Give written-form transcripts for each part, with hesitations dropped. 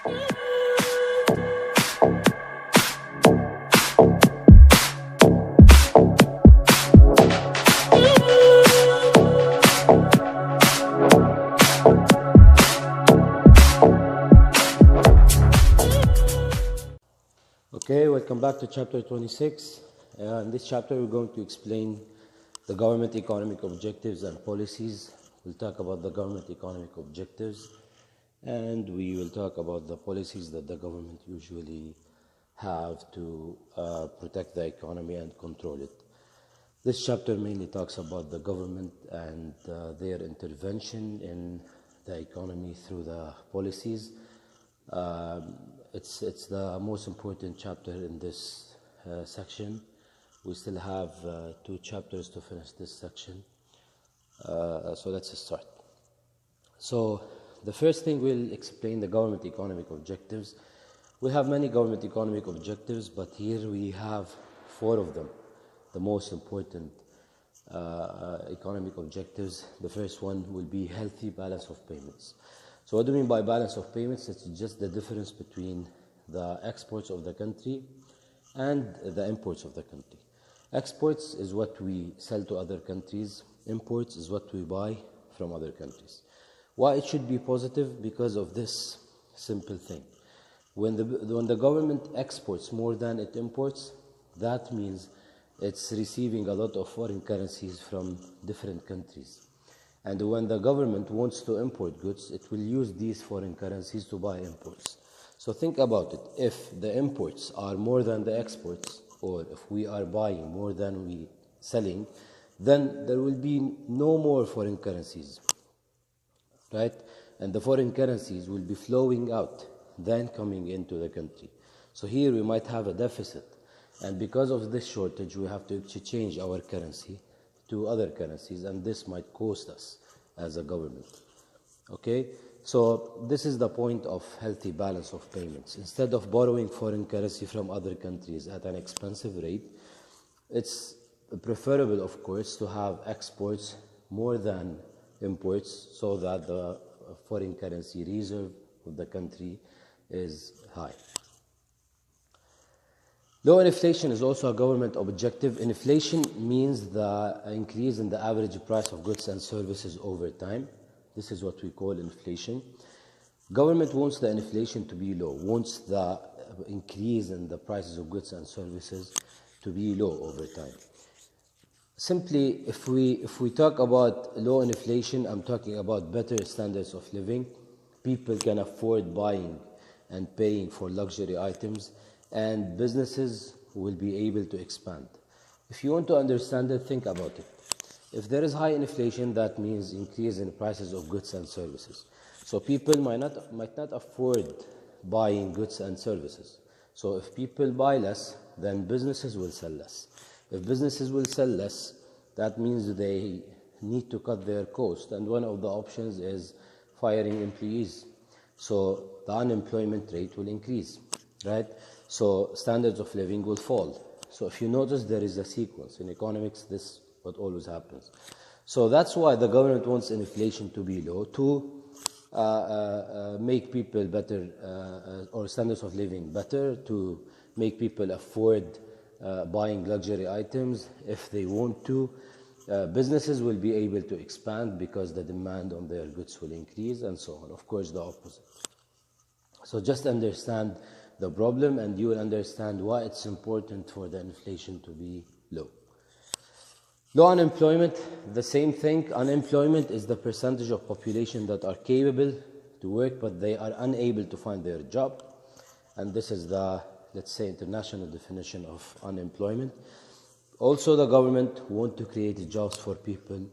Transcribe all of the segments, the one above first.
Okay, welcome back to chapter 26. In this chapter, we're going to explain the government economic objectives and policies. We'll talk about the government economic objectives, and we will talk about the policies that the government usually have to protect the economy and control it. This chapter mainly talks about the government and their intervention in the economy through the policies. It's the most important chapter in this section. We still have 2 chapters to finish this section. So let's start. So the first thing, we'll explain the government economic objectives. We have many government economic objectives, but here we have 4 of them, the most important economic objectives. The first one will be healthy balance of payments. So what do we mean by balance of payments? It's just the difference between the exports of the country and the imports of the country. Exports is what we sell to other countries. Imports is what we buy from other countries. Why it should be positive? Because of this simple thing. When the government exports more than it imports, that means it's receiving a lot of foreign currencies from different countries. And when the government wants to import goods, it will use these foreign currencies to buy imports. So think about it. If the imports are more than the exports, or if we are buying more than we selling, then there will be no more foreign currencies, right? And the foreign currencies will be flowing out, then coming into the country. So here we might have a deficit. And because of this shortage, we have to exchange our currency to other currencies, and this might cost us as a government. Okay, so this is the point of healthy balance of payments. Instead of borrowing foreign currency from other countries at an expensive rate, it's preferable, of course, to have exports more than imports so that the foreign currency reserve of the country is high. Low inflation is also a government objective. Inflation means the increase in the average price of goods and services over time. This is what we call inflation. Government wants the inflation to be low, wants the increase in the prices of goods and services to be low over time. Simply, if we talk about low inflation, I'm talking about better standards of living. People can afford buying and paying for luxury items, and businesses will be able to expand. If you want to understand it, think about it. If there is high inflation, that means increase in prices of goods and services. So people might not afford buying goods and services. So if people buy less, then businesses will sell less. If businesses will sell less, that means they need to cut their cost, and one of the options is firing employees. So the unemployment rate will increase, right? So standards of living will fall. So if you notice, there is a sequence. In economics, this is what always happens. So that's why the government wants inflation to be low, to make people better, or standards of living better, to make people afford buying luxury items if they want to. Businesses will be able to expand because the demand on their goods will increase, and so on. Of course, the opposite. So just understand the problem, and you will understand why it's important for the inflation to be low. Low unemployment, the same thing. Unemployment is the percentage of population that are capable to work, but they are unable to find their job. And this is the, let's say, international definition of unemployment. Also, the government want to create jobs for people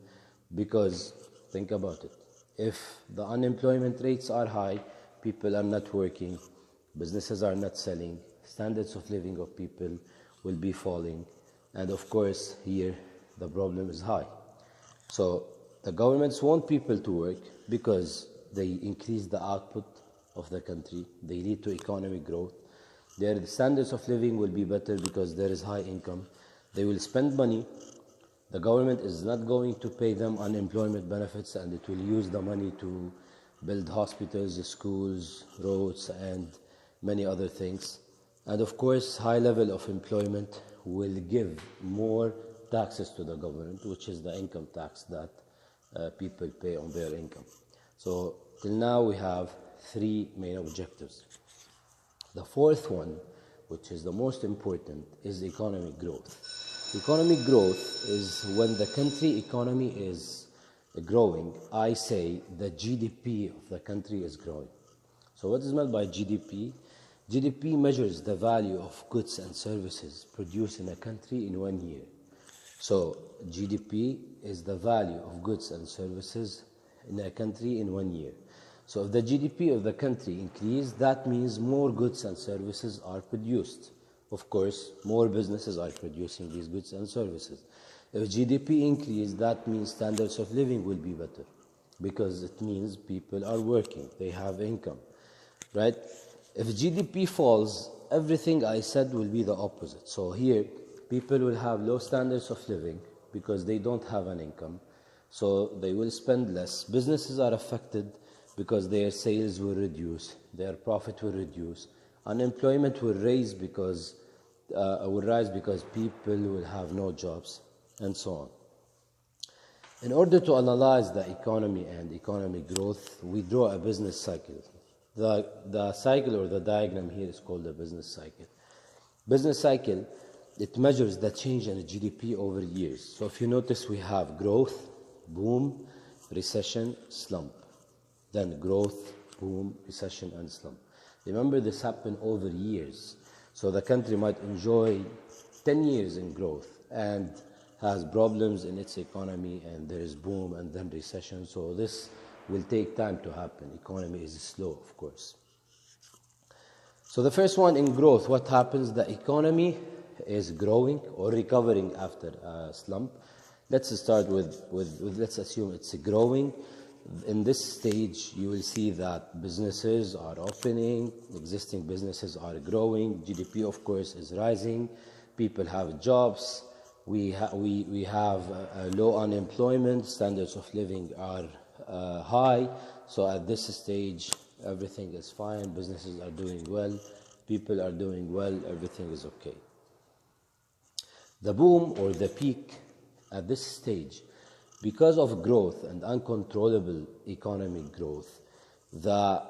because, think about it, if the unemployment rates are high, people are not working, businesses are not selling, standards of living of people will be falling, and of course here the problem is high. So the governments want people to work because they increase the output of the country, they lead to economic growth, their standards of living will be better because there is high income, they will spend money, the government is not going to pay them unemployment benefits, and it will use the money to build hospitals, schools, roads, and many other things. And of course, high level of employment will give more taxes to the government, which is the income tax that people pay on their income. So till now we have three main objectives. The fourth one, which is the most important, is economic growth. Economic growth is when the country economy is growing. I say the GDP of the country is growing. So what is meant by GDP? GDP measures the value of goods and services produced in a country in 1 year. So GDP is the value of goods and services in a country in 1 year. So if the GDP of the country increases, that means more goods and services are produced. Of course, more businesses are producing these goods and services. If GDP increases, that means standards of living will be better, because it means people are working, they have income, right? If GDP falls, everything I said will be the opposite. So here, people will have low standards of living because they don't have an income, so they will spend less. Businesses are affected because their sales will reduce, their profit will reduce. Unemployment will rise because people will have no jobs, and so on. In order to analyze the economy and economic growth, we draw a business cycle. The cycle or the diagram here is called the business cycle. Business cycle, it measures the change in GDP over years. So if you notice, we have growth, boom, recession, slump. Then growth, boom, recession, and slump. Remember, this happened over years. So the country might enjoy 10 years in growth and has problems in its economy, and there is boom and then recession. So this will take time to happen. Economy is slow, of course. So the first one, in growth, what happens? The economy is growing or recovering after a slump. Let's start with let's assume it's growing. In this stage, you will see that businesses are opening, existing businesses are growing, GDP, of course, is rising, people have jobs, we have low unemployment, standards of living are high. So at this stage, everything is fine, businesses are doing well, people are doing well, everything is okay. The boom or the peak at this stage, because of growth and uncontrollable economic growth, the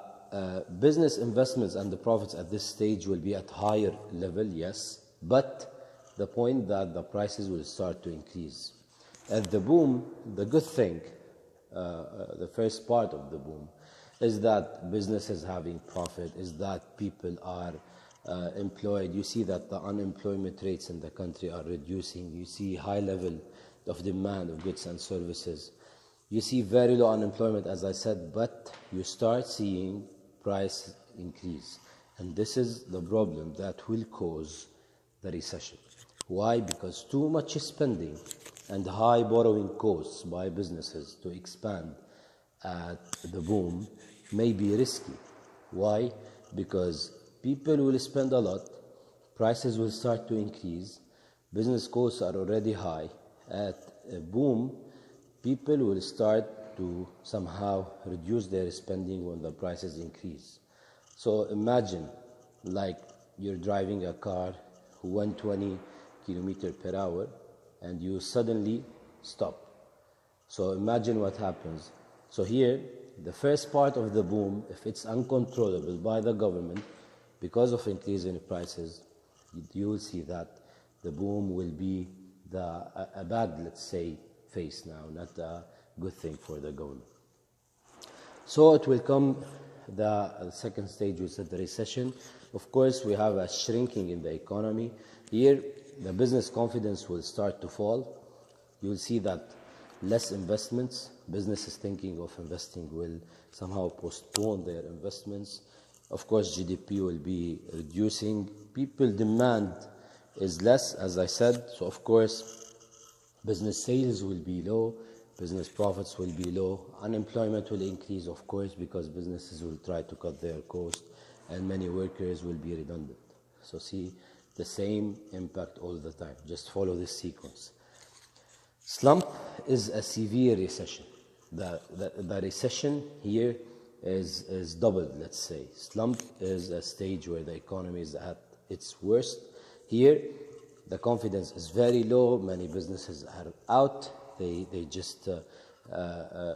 business investments and the profits at this stage will be at higher level, yes, but the point that the prices will start to increase. At the boom, the good thing, the first part of the boom, is that businesses having profit, is that people are employed. You see that the unemployment rates in the country are reducing. You see high level of demand of goods and services. You see very low unemployment, as I said, but you start seeing price increase. And this is the problem that will cause the recession. Why? Because too much spending and high borrowing costs by businesses to expand at the boom may be risky. Why? Because people will spend a lot, prices will start to increase, business costs are already high. At a boom, people will start to somehow reduce their spending when the prices increase. So imagine, like, you're driving a car 120 kilometers per hour and you suddenly stop. So imagine what happens. So here, the first part of the boom, if it's uncontrollable by the government because of increase in prices, you will see that the boom will be a bad, let's say, face now, not a good thing for the government. So it will come the second stage, which is the recession. Of course, we have a shrinking in the economy. Here, the business confidence will start to fall. You will see that less investments, businesses thinking of investing will somehow postpone their investments. Of course, GDP will be reducing. People demand is less, as I said, so of course business sales will be low, business profits will be low, unemployment will increase, of course, because businesses will try to cut their cost and many workers will be redundant. So see the same impact all the time. Just follow this sequence. Slump is a severe recession. The recession here is doubled, let's say. Slump is a stage where the economy is at its worst. Here, the confidence is very low. Many businesses are out. They just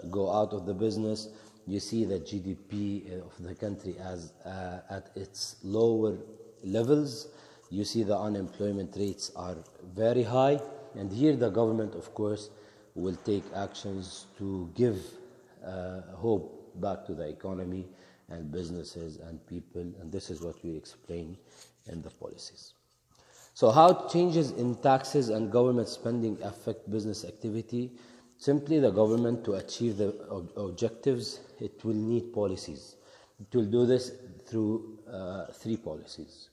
go out of the business. You see the GDP of the country as at its lower levels. You see the unemployment rates are very high. And here the government, of course, will take actions to give hope back to the economy and businesses and people, and this is what we explain in the policies. So how changes in taxes and government spending affect business activity? Simply, the government, to achieve the objectives, it will need policies. It will do this through three policies.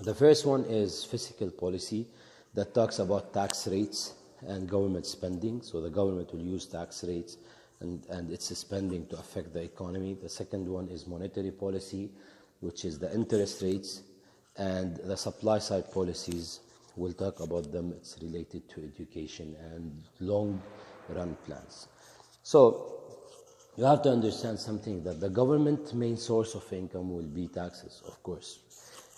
The first one is fiscal policy that talks about tax rates and government spending. So the government will use tax rates and its spending to affect the economy. The second one is monetary policy, which is the interest rates, and the supply side policies, we'll talk about them. It's related to education and long run plans. So you have to understand something, that the government main source of income will be taxes, of course.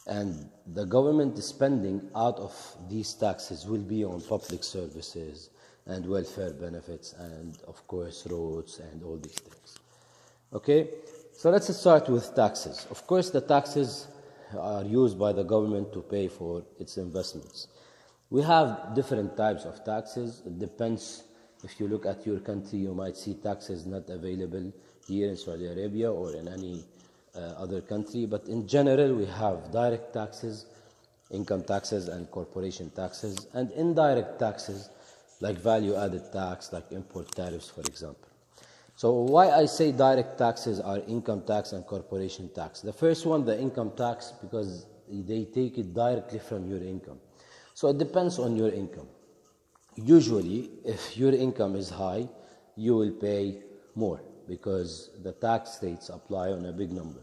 And the government spending out of these taxes will be on public services and welfare benefits and, of course, roads and all these things. Okay, so let's start with taxes. Of course, the taxes are used by the government to pay for its investments. We have different types of taxes. It depends. If you look at your country, you might see taxes not available here in Saudi Arabia or in any other country. But in general, we have direct taxes, income taxes, and corporation taxes, and indirect taxes like value-added tax, like import tariffs, for example. So why I say direct taxes are income tax and corporation tax? The first one, the income tax, because they take it directly from your income. So it depends on your income. Usually, if your income is high, you will pay more because the tax rates apply on a big number.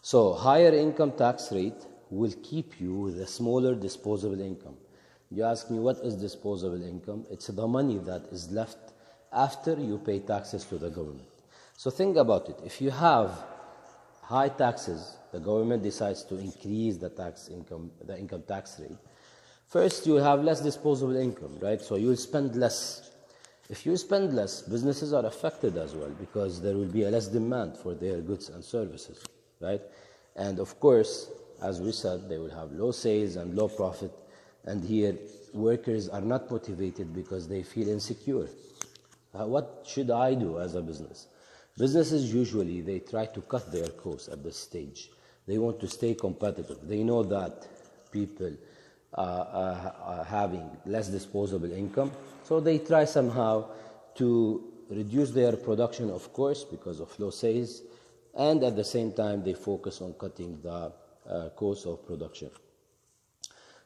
So higher income tax rate will keep you with a smaller disposable income. You ask me, what is disposable income? It's the money that is left after you pay taxes to the government. So think about it. If you have high taxes, the government decides to increase the income tax rate. First, you have less disposable income, right? So you'll spend less. If you spend less, businesses are affected as well because there will be a less demand for their goods and services, right? And of course, as we said, they will have low sales and low profit. And here, workers are not motivated because they feel insecure. What should I do as a business? Businesses usually, they try to cut their costs at this stage. They want to stay competitive. They know that people are having less disposable income, so they try somehow to reduce their production, of course, because of low sales, and at the same time, they focus on cutting the cost of production.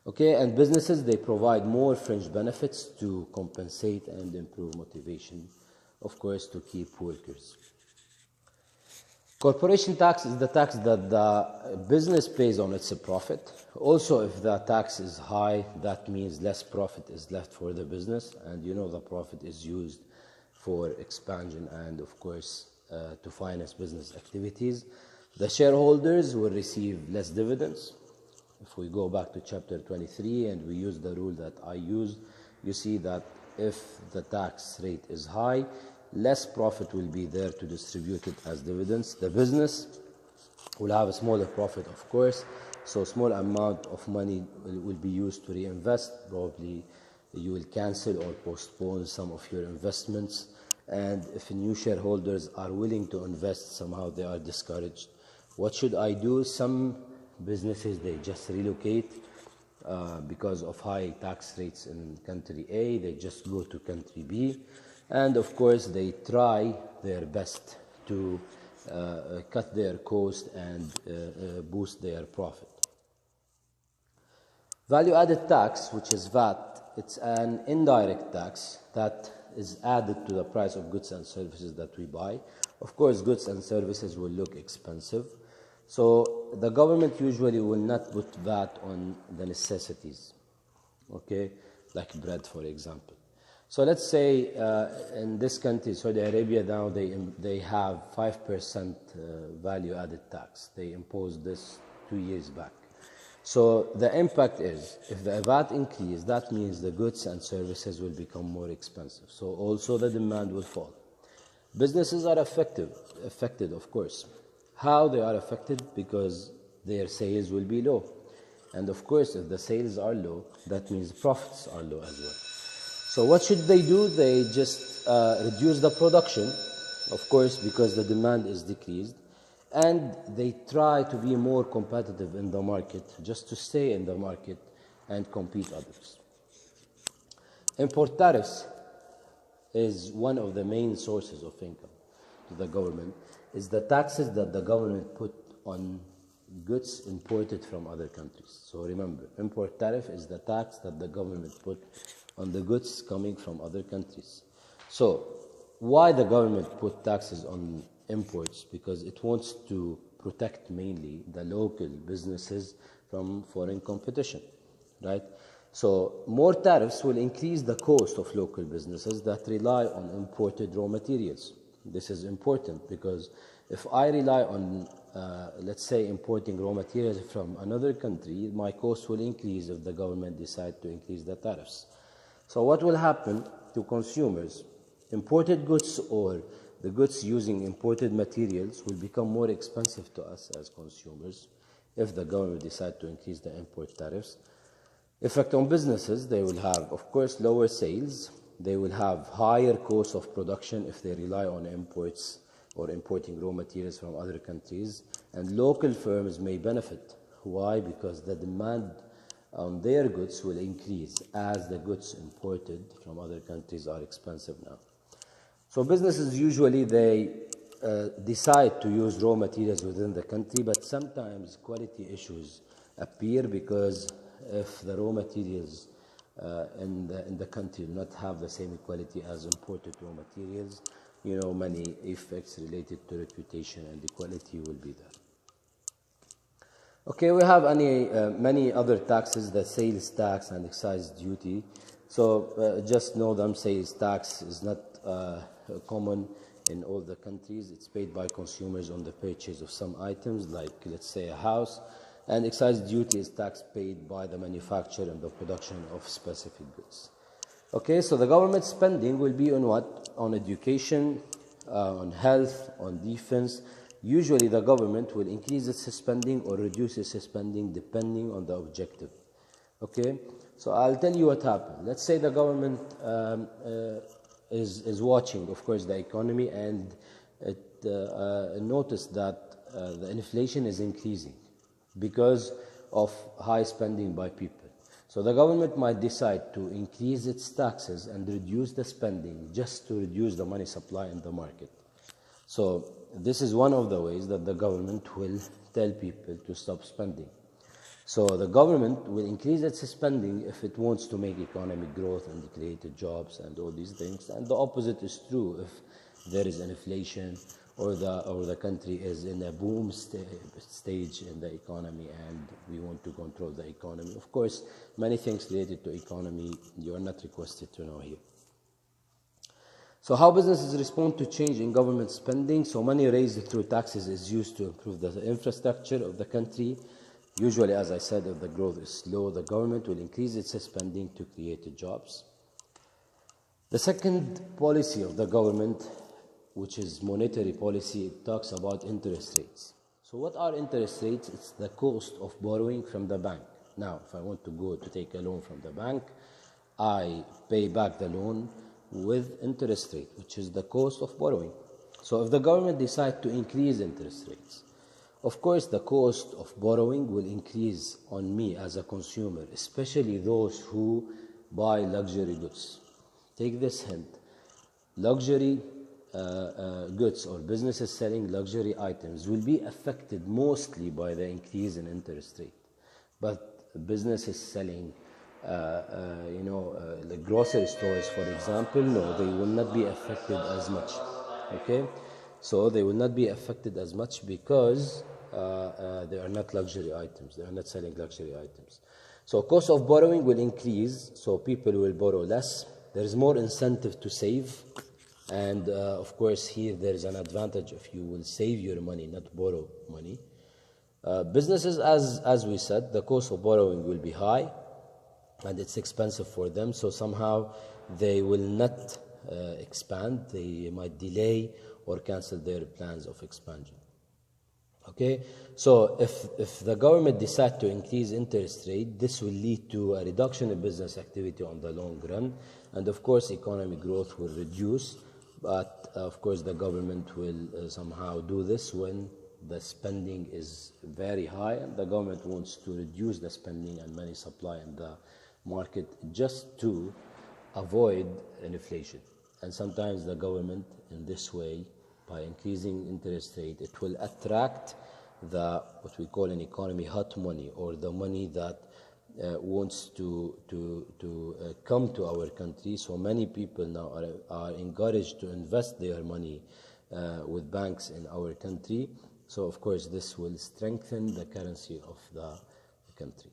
Okay, and businesses, they provide more fringe benefits to compensate and improve motivation, of course, to keep workers. Corporation tax is the tax that the business pays on its profit. Also, if the tax is high, that means less profit is left for the business, and you know the profit is used for expansion and, of course, to finance business activities. The shareholders will receive less dividends. If we go back to chapter 23 and we use the rule that I used, you see that if the tax rate is high, less profit will be there to distribute it as dividends. The business will have a smaller profit, of course, so a small amount of money will be used to reinvest. Probably you will cancel or postpone some of your investments, and if new shareholders are willing to invest, somehow they are discouraged. What should I do? Some businesses, they just relocate because of high tax rates in country A. They just go to country B, and of course they try their best to cut their cost and boost their profit. Value-added tax, which is VAT, it's an indirect tax that is added to the price of goods and services that we buy. Of course, goods and services will look expensive. So the government usually will not put VAT on the necessities, okay, like bread, for example. So let's say in this country, Saudi Arabia, now they have 5% value added tax. They imposed this 2 years back. So the impact is, if the VAT increase, that means the goods and services will become more expensive. So also the demand will fall. Businesses are affected, of course. How they are affected? Because their sales will be low. And of course, if the sales are low, that means profits are low as well. So what should they do? They just reduce the production, of course, because the demand is decreased. And they try to be more competitive in the market, just to stay in the market and compete others. Import tariffs is one of the main sources of income to the government. Is the taxes that the government put on goods imported from other countries. So remember, import tariff is the tax that the government put on the goods coming from other countries. So why the government put taxes on imports? Because it wants to protect mainly the local businesses from foreign competition, right? So more tariffs will increase the cost of local businesses that rely on imported raw materials. This is important because if I rely on, let's say, importing raw materials from another country, my cost will increase if the government decides to increase the tariffs. So what will happen to consumers? Imported goods or the goods using imported materials will become more expensive to us as consumers if the government decides to increase the import tariffs. Effect on businesses, they will have, of course, lower sales. They will have higher costs of production if they rely on imports or importing raw materials from other countries. And local firms may benefit. Why? Because the demand on their goods will increase as the goods imported from other countries are expensive now. So businesses usually they decide to use raw materials within the country, but sometimes quality issues appear because if the raw materials in the country do not have the same quality as imported raw materials, many effects related to reputation and the quality will be there. Okay, we have many other taxes, the sales tax and excise duty. So just know them, sales tax is not common in all the countries. It's paid by consumers on the purchase of some items, like let's say a house. And excise duty is tax paid by the manufacturer and the production of specific goods. Okay, so the government spending will be on what? On education, on health, on defense. Usually the government will increase its spending or reduce its spending depending on the objective. Okay, so I'll tell you what happened. Let's say the government is watching, of course, the economy, and it noticed that the inflation is increasing because of high spending by people. So the government might decide to increase its taxes and reduce the spending just to reduce the money supply in the market. So this is one of the ways that the government will tell people to stop spending. So the government will increase its spending if it wants to make economic growth and create jobs and all these things. And the opposite is true if there is inflation or the country is in a boom stage in the economy and we want to control the economy. Of course, many things related to economy you are not requested to know here. So how businesses respond to change in government spending? So money raised through taxes is used to improve the infrastructure of the country. Usually, as I said, if the growth is slow, the government will increase its spending to create jobs. The second policy of the government, which is monetary policy, it talks about interest rates. So what are interest rates? It's the cost of borrowing from the bank. Now, if I want to go to take a loan from the bank, I pay back the loan with interest rate, which is the cost of borrowing. So if the government decides to increase interest rates, of course the cost of borrowing will increase on me as a consumer, especially those who buy luxury goods. Take this hint. Luxury goods or businesses selling luxury items will be affected mostly by the increase in interest rate. But businesses selling the grocery stores, for example, no, they will not be affected as much. Okay, so they will not be affected as much because they are not luxury items. They are not selling luxury items. So cost of borrowing will increase, so people will borrow less. there is more incentive to save. And of course, here there is an advantage if you will save your money, not borrow money. Businesses, as we said, the cost of borrowing will be high and it's expensive for them. So somehow they will not expand. They might delay or cancel their plans of expansion. Okay, so if the government decides to increase interest rate, this will lead to a reduction in business activity on the long run, and of course economic growth will reduce. But of course the government will somehow do this when the spending is very high, and the government wants to reduce the spending and money supply in the market just to avoid inflation. And sometimes the government, in this way, by increasing interest rate, it will attract the what we call in economy hot money, or the money that wants to come to our country. So many people now are encouraged to invest their money with banks in our country. So of course this will strengthen the currency of the country.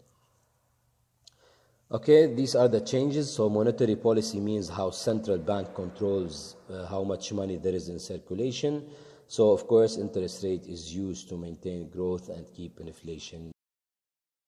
Okay, these are the changes. So monetary policy means how central bank controls how much money there is in circulation. So of course interest rate is used to maintain growth and keep inflation